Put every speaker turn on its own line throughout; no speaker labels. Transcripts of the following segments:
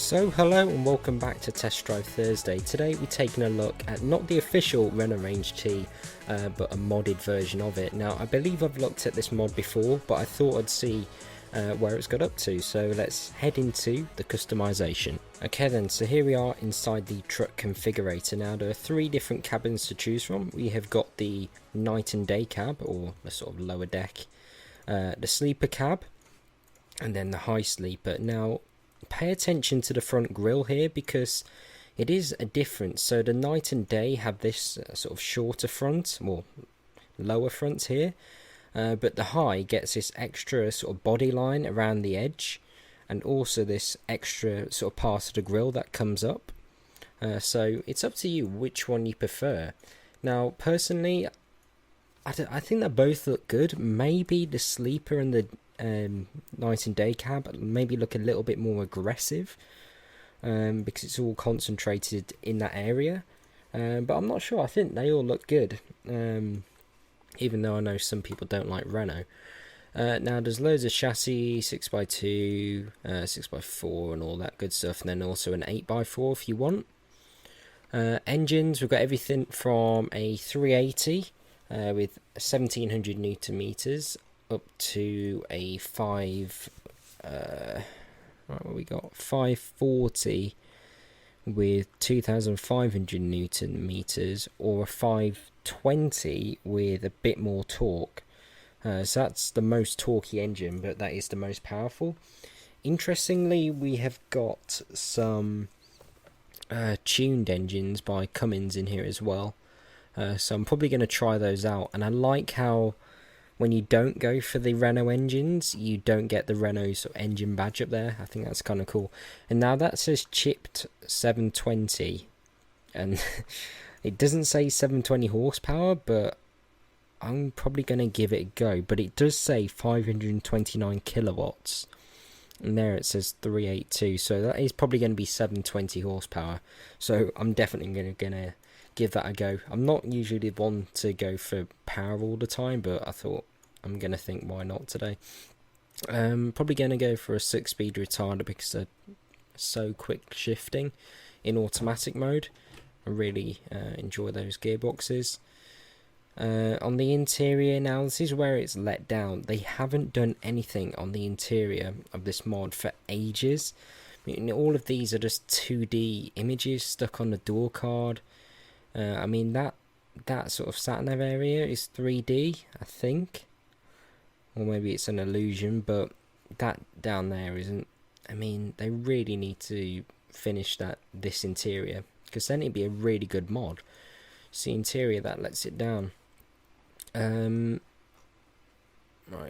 So hello and welcome back to Test Drive Thursday. Today we're taking a look at not the official Renault Range T, but a modded version of it. Now I believe I've looked at this mod before, but I thought I'd see where it's got up to. So let's head into the customization. Okay then, so here we are inside the truck configurator. Now there are three different cabins to choose from. We have got the night and day cab, or the sort of lower deck, the sleeper cab, and then the high sleeper. Now pay attention to the front grille here because it is a difference. So the night and day have this sort of shorter front, or lower front here, but the high gets this extra sort of body line around the edge, and also this extra sort of part of the grille that comes up. So it's up to you which one you prefer. Now personally, I think they both look good. Maybe the sleeper and the night and day cab maybe look a little bit more aggressive, because it's all concentrated in that area, but I'm not sure. I think they all look good, even though I know some people don't like Renault. Now there's loads of chassis, 6x2, 6x4 and all that good stuff, and then also an 8x4 if you want. Engines, we've got everything from a 380 with 1700 Newton meters up to a 540 with 2500 Newton meters, or a 520 with a bit more torque. So that's the most torquey engine, but that is the most powerful. Interestingly, we have got some tuned engines by Cummins in here as well. So I'm probably going to try those out, and I like how when you don't go for the Renault engines, you don't get the Renault sort of engine badge up there. I think that's kind of cool. And now that says chipped 720, and it doesn't say 720 horsepower, but I'm probably going to give it a go. But it does say 529 kilowatts, and there it says 382, so that is probably going to be 720 horsepower. So I'm definitely going to give that a go. I'm not usually the one to go for power all the time, but I thought I'm going to think why not today. Probably going to go for a 6-speed retarder because they're so quick shifting in automatic mode. I really enjoy those gearboxes. On the interior, now this is where it's let down. They haven't done anything on the interior of this mod for ages. I mean, all of these are just 2D images stuck on the door card. I mean, that sort of sat-nav area is 3D, I think. Or maybe it's an illusion, but that down there isn't. I mean, they really need to finish this interior, because then it'd be a really good mod. It's the interior that lets it down. Right,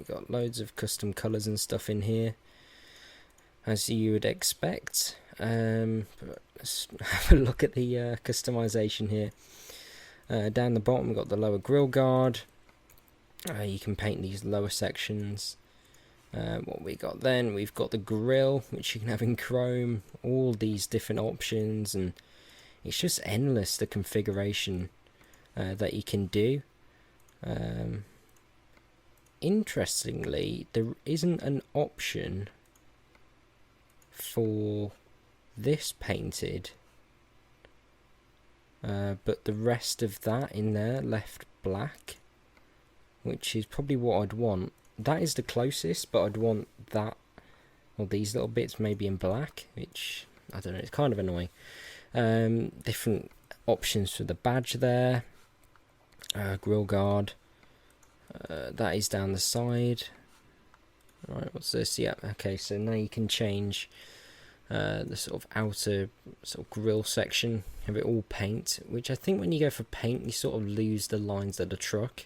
got loads of custom colours and stuff in here, as you would expect. But let's have a look at the customization here. Down the bottom we've got the lower grille guard. You can paint these lower sections. What we got then, we've got the grille, which you can have in chrome, all these different options, and it's just endless, the configuration that you can do. Interestingly, there isn't an option for this painted, but the rest of that in there left black, which is probably what I'd want. That is the closest, but I'd want that, or these little bits maybe in black, which I don't know, it's kind of annoying. Different options for the badge there. Grille guard, that is down the side. Right, what's this? Yeah, okay, so now you can change the sort of outer sort of grille section, have it all paint, which I think when you go for paint you sort of lose the lines of the truck.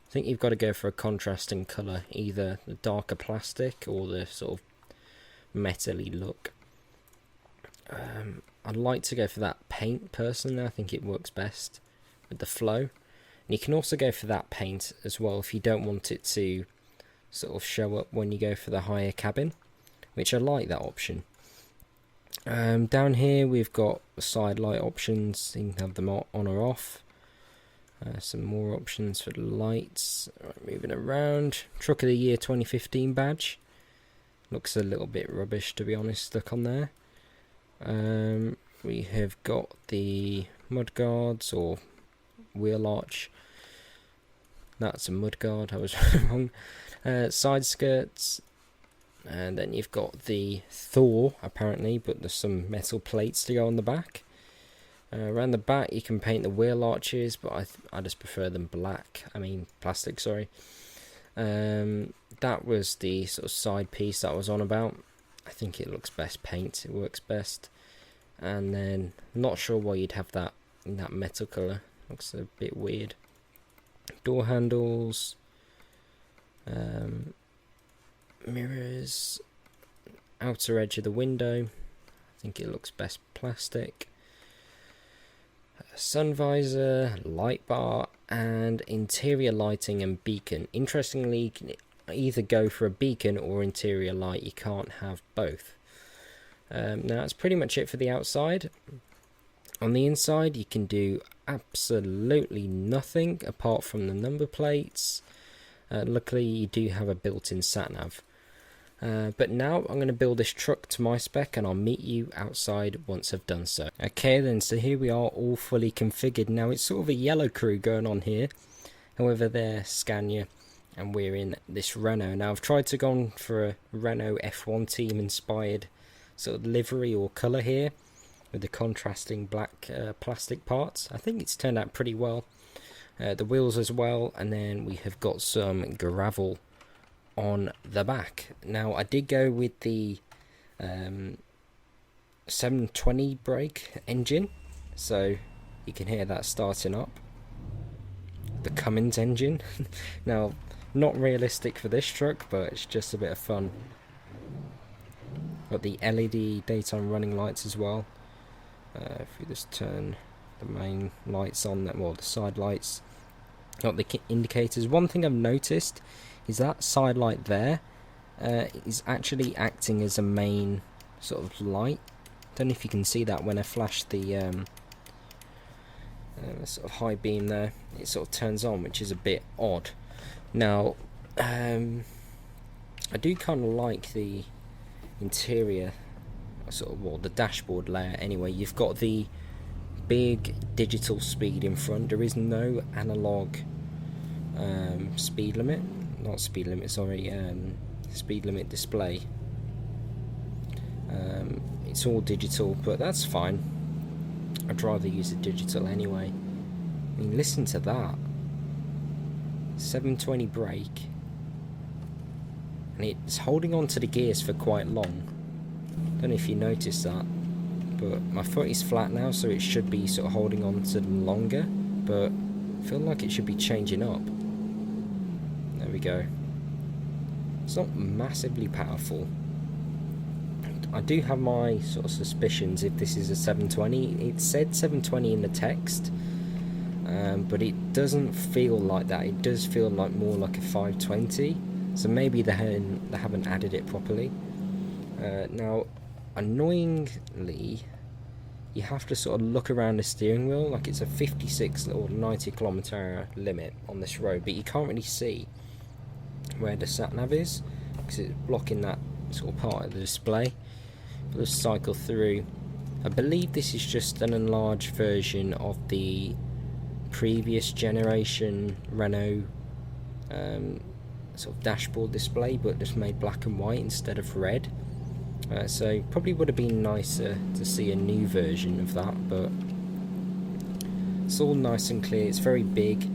I think you've got to go for a contrasting colour, either the darker plastic or the sort of metal-y look. I'd like to go for that paint personally. I think it works best with the flow. And you can also go for that paint as well if you don't want it to sort of show up when you go for the higher cabin, which I like that option. Down here we've got the side light options. You can have them on or off. Some more options for the lights. Right, moving around. Truck of the Year 2015 badge. Looks a little bit rubbish, to be honest, stuck on there. We have got the mud guards or wheel arch. That's a mud guard, I was wrong. Side skirts, and then you've got the Thor apparently, but there's some metal plates to go on the back. Around the back you can paint the wheel arches, but I just prefer them black. I mean plastic, sorry. That was the sort of side piece that I was on about. I think it looks best paint, it works best. And then, not sure why you'd have that in that metal colour, looks a bit weird. Door handles, mirrors, outer edge of the window, I think it looks best plastic. Sun visor, light bar, and interior lighting and beacon. Interestingly, you can either go for a beacon or interior light, you can't have both. Now that's pretty much it for the outside. On the inside you can do absolutely nothing apart from the number plates. Luckily you do have a built-in sat-nav. But now I'm going to build this truck to my spec and I'll meet you outside once I've done so. Okay then, so here we are all fully configured. Now it's sort of a yellow crew going on here. However, they're Scania and we're in this Renault. Now I've tried to go on for a Renault F1 team inspired sort of livery or colour here with the contrasting black plastic parts. I think it's turned out pretty well. The wheels as well, and then we have got some gravel on the back. Now I did go with the 720 brake engine, so you can hear that starting up. The Cummins engine. Now not realistic for this truck, but it's just a bit of fun. Got the LED daytime running lights as well. If we just turn the main lights on, well, the side lights. Got the indicators. One thing I've noticed is that side light there is actually acting as a main sort of light. Don't know if you can see that when I flash the sort of high beam there. It sort of turns on, which is a bit odd. Now, I do kind of like the interior sort of, well, the dashboard layer anyway. You've got the big digital speed in front. There is no analog speed limit, not speed limit, sorry, speed limit display. It's all digital, but that's fine. I'd rather use the digital anyway. I mean, listen to that. 720 brake, and it's holding on to the gears for quite long. Don't know if you noticed that, but my foot is flat now, so it should be sort of holding on to them longer, but I feel like it should be changing up. There we go. It's not massively powerful. I do have my sort of suspicions if this is a 720. It said 720 in the text, but it doesn't feel like that. It does feel like more like a 520, so maybe they haven't added it properly. Now, annoyingly, you have to sort of look around the steering wheel like it's a 56 or 90 kilometer limit on this road, but you can't really see where the sat nav is because it's blocking that sort of part of the display. Let's cycle through. I believe this is just an enlarged version of the previous generation Renault sort of dashboard display, but just made black and white instead of red. So probably would have been nicer to see a new version of that, but it's all nice and clear. It's very big.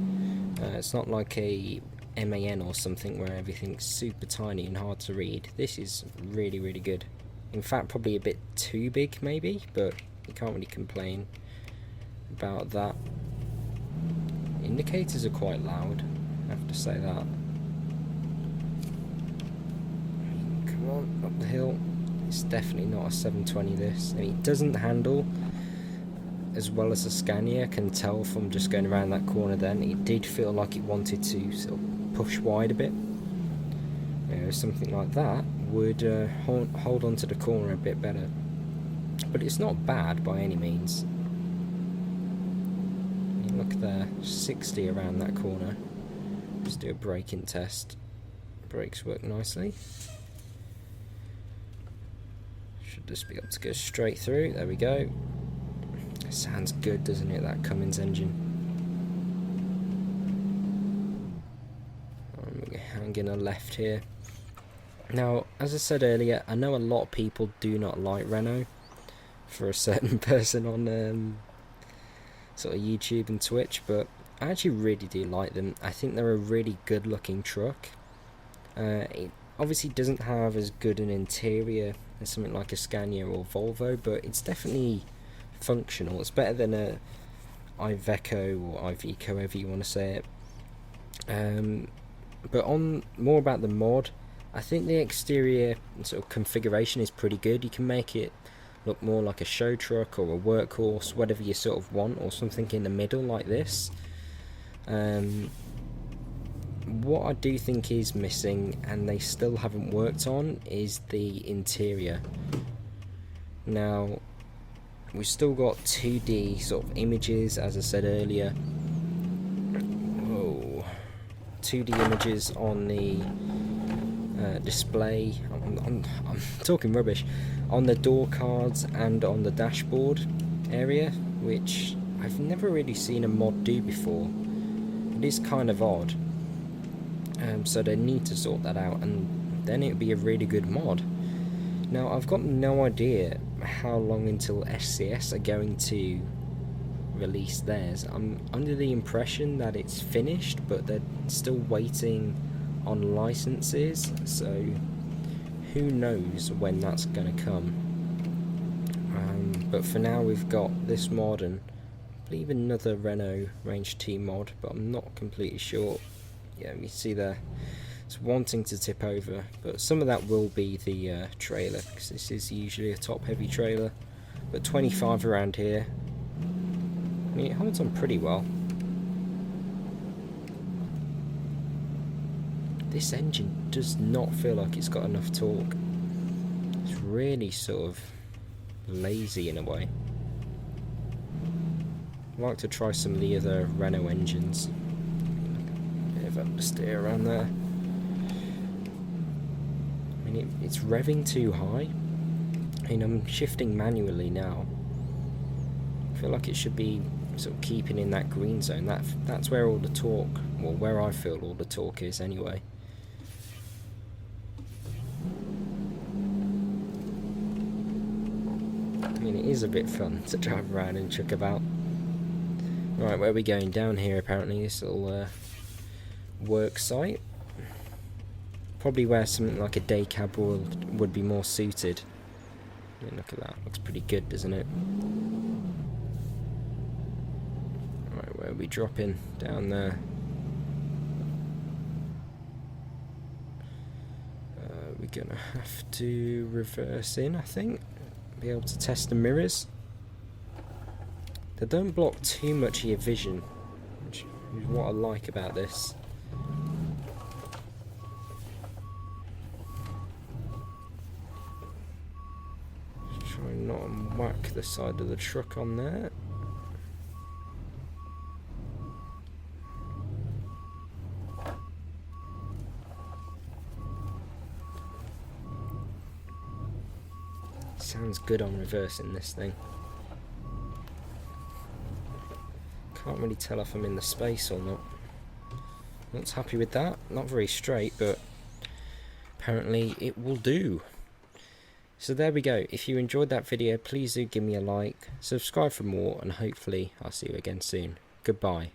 It's not like a MAN or something where everything's super tiny and hard to read. This is really, really good. In fact, probably a bit too big maybe, but you can't really complain about that. Indicators are quite loud, I have to say that. Come on, up the hill. It's definitely not a 720 this. I mean, it doesn't handle as well as a Scania, I can tell from just going around that corner then. It did feel like it wanted to sort of push wide a bit. You know, something like that would hold on to the corner a bit better. But it's not bad by any means. Look there, 60 around that corner. Let's do a braking test. Brakes work nicely. Should just be able to go straight through. There we go. Sounds good, doesn't it, that Cummins engine? I'm hanging a left here. Now, as I said earlier, I know a lot of people do not like Renault. For a certain person on sort of YouTube and Twitch, but I actually really do like them. I think they're a really good looking truck. It obviously doesn't have as good an interior as something like a Scania or Volvo, but it's definitely functional. It's better than a Iveco or Iveco, however you want to say it. But on more about the mod, I think the exterior sort of configuration is pretty good. You can make it look more like a show truck or a workhorse, whatever you sort of want, or something in the middle like this. What I do think is missing, and they still haven't worked on, is the interior. Now, we've still got 2D sort of images, as I said earlier. Whoa. 2D images on the display. I'm talking rubbish. On the door cards and on the dashboard area, which I've never really seen a mod do before. It is kind of odd. So they need to sort that out, and then it would be a really good mod. Now, I've got no idea how long until SCS are going to release theirs. I'm under the impression that it's finished, but they're still waiting on licenses, so who knows when that's going to come. But for now we've got this mod and I believe another Renault Range T mod, but I'm not completely sure. Yeah, you see there, it's wanting to tip over, but some of that will be the trailer, because this is usually a top heavy trailer. But 25 around here, I mean, it holds on pretty well. This engine does not feel like it's got enough torque. It's really sort of lazy in a way. I'd like to try some of the other Renault engines. Bit of understeer around there. I mean, it's revving too high. I mean, I'm shifting manually now. I feel like it should be sort of keeping in that green zone. That's where all the torque, well, where I feel all the torque is anyway. I mean, it is a bit fun to drive around and chuck about. Right, where are we going? Down here, apparently, this little work site. Probably where something like a day cab would be more suited. I mean, look at that. Looks pretty good, doesn't it? Right, where are we dropping? Down there. We're gonna have to reverse in, I think. Be able to test the mirrors. They don't block too much of your vision, which is what I like about this. Just try not to whack the side of the truck on there. Sounds good on reversing this thing. Can't really tell if I'm in the space or not. Not happy with that. Not very straight, but apparently it will do. So there we go. If you enjoyed that video, please do give me a like, subscribe for more, and hopefully I'll see you again soon. Goodbye.